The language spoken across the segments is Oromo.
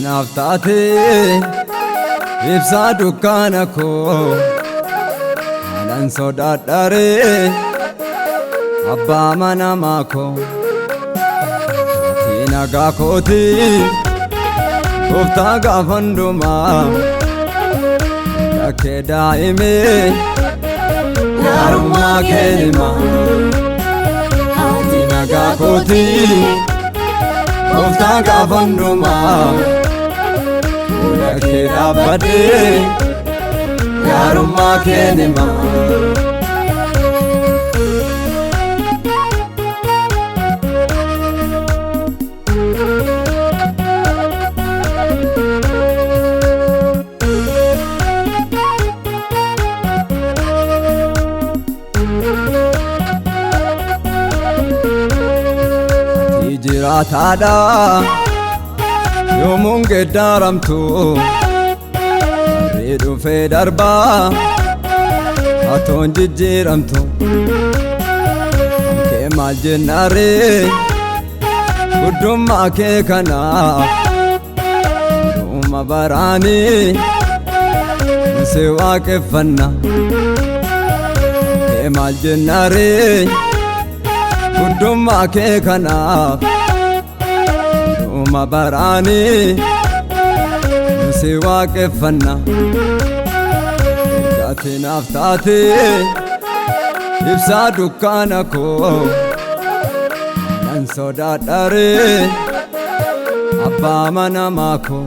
Naftaate ibsa dukkana ko anan sodaadhare abbaa manamaa ko ati nagaa kooti gooftaa gaafa hundumaa dhakkee daa'ime gaarummaa kee hima ati nagaa kooti gooftaa gaafa hundumaa dhakkee dhaabbadhee gaarummaa kee hima. Ati jiraataadha yoomuun geeddaramtu barree dhufee darbaa atoon jijjiiramtu kee maal jennaaree guddummaa kee kanaaf dhuma baraanii si waaqeffanna kee maal jennaaree guddummaa kee kanaaf dhuma baraanii si waaqeffanna ati naaf taate ibsa dukkana koo nan sodaadhare abbaa manamaa koo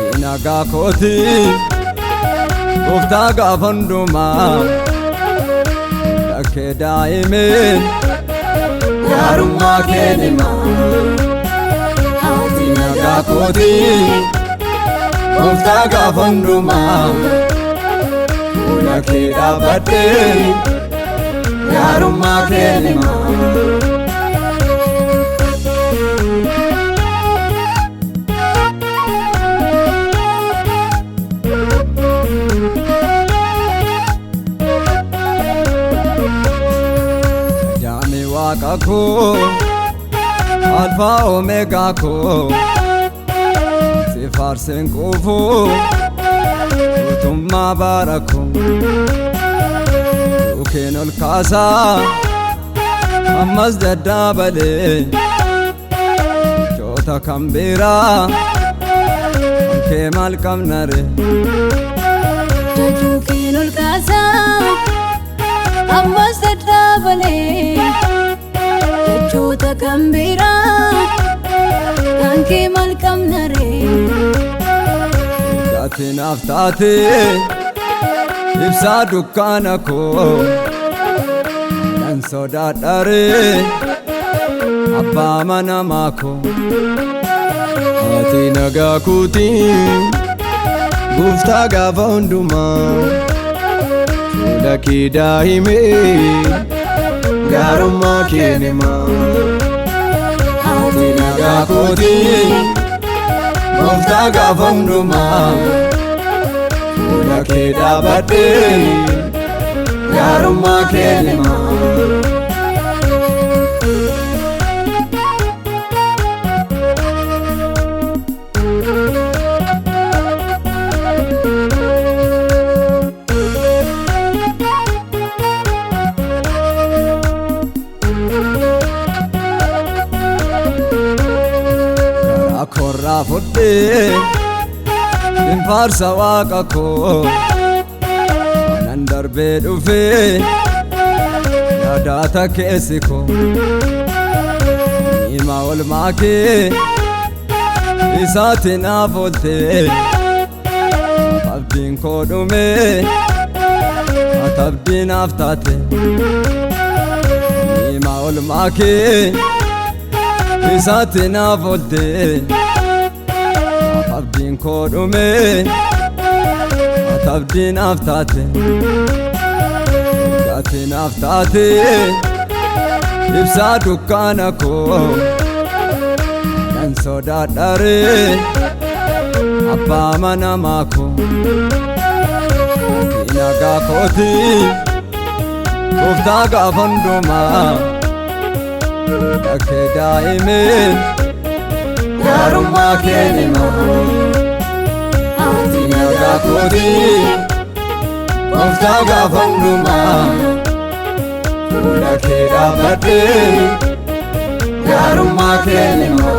ati nagaa kooti gooftaa gaafa hundumaa dhakkee daa'ime gaarummaa kee hima ati nagaa kooti gooftaa gaafa hundumaa dhakkee dhaabbadhee gaarummaa kee hima. Jaami waaqa koo alfaa omeegaa koo si faarseen quufuu guutummaa bara koo yookiin ol kaasaa ammas daddaabalee joota kan biraa kee maal qabnare yookiin ol kaasaa ammas daddaabalee joota kan biraa kee maal qabnare ati naaf taate ibsa dukkana koo nan sodaadhare abbaa manamaa koo ati nagaa kooti gooftaa gaafa hundumaa fuula kee daa'ime gaarummaa kee hima ati nagaa kooti gooftaa gaafa hundumaa fuula kee dhaabbadhee gaarummaa kee hima. Garaa korraa fudhee faarsa waaqa koo anan darbee dhufee yaadata keessi koo hima olmaa kee isaatti naaf ooltee abdiin koo dhumee ati abdii naaf taate hima olmaa kee isaatti naaf ooltee abdiin koo dhumee ati abdiin aftaate gaatiin aftaate ibsaa dukkaana koo nan sodaadhare abbaa manamaa koo nagaa kooti gooftaa gaafa hundumaa dhakkee daa'imeen gaarummaa kee himaa nagaa kooti gooftaa gaafa hundumaa fuula kee dhaabbadhee gaarummaa kee himaa.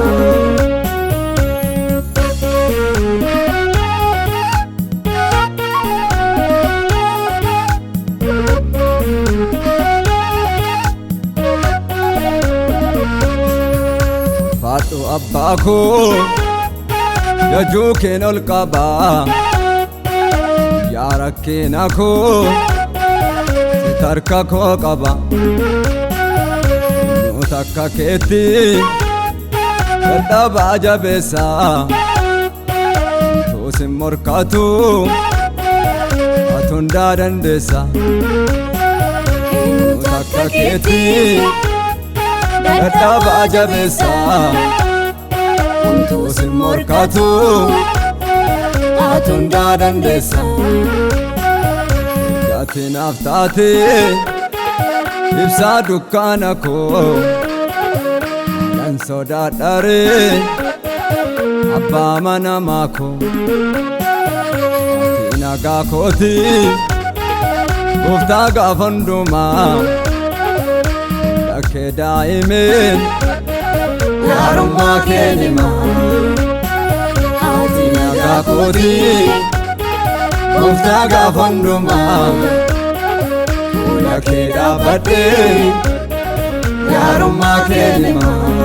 Faadhu abbaa koo jajuu keen ol qabaa yaa rakkeena koo sit harka koo qaba nuut akka keetti dadhabaa jabeessaa tuusin morkatu ati hundaa dandeessa nuut akka keetti dadhabaa jabeessaa tuusin morkatu ati hundaa dandeessa gaatiin aftaate ibsaa dukkaana koo nan sodaadhare abbaa manamaa koo ati nagaa kooti gooftaa gaafa hundumaa dhakkee daa'imeen gaarummaa kee himaa ati nagaa kooti gooftaa gaafa hundumaa fuula kee dhaabbadhee gaarummaa kee himaa.